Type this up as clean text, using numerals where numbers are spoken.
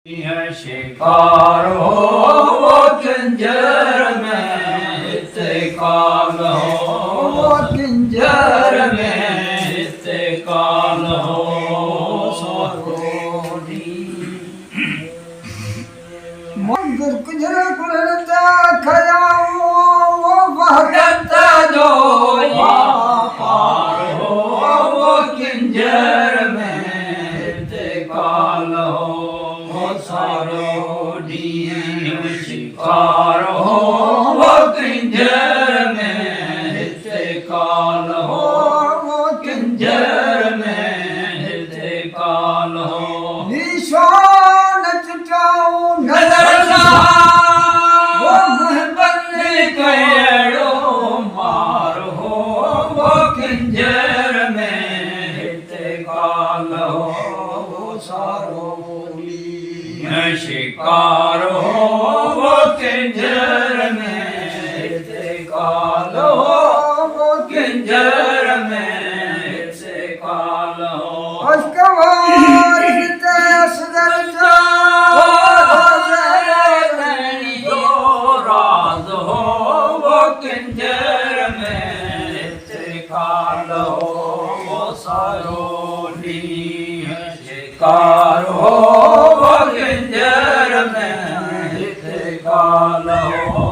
शिकार हो वो किंजर में इत्तेकाल हो वो किंजर में इत्तेकाल हो सोरोडी मंदिर किंजर कुलता खयाओ वो भगत जो पार हो वो किंजर में इत्तेकाल हो सारो दीन शिकार हो वो किंजर में इत्तेकाल हो वो किंजर में इत्तेकाल हो निशान चुटाऊं नजर सा वो महबन्ने कयड़ो मार हो वो किंजर में इत्तेकाल हो वो सारो शिकार हो वो किंजर में इत्तेकाल हो वो किंजर में इत्तेकाल हो अश्कवार हिते असगर जो राज हो वो किंजर में इत्तेकाल हो वो सारो शिकार हो किंजर में इत्तेकाल हो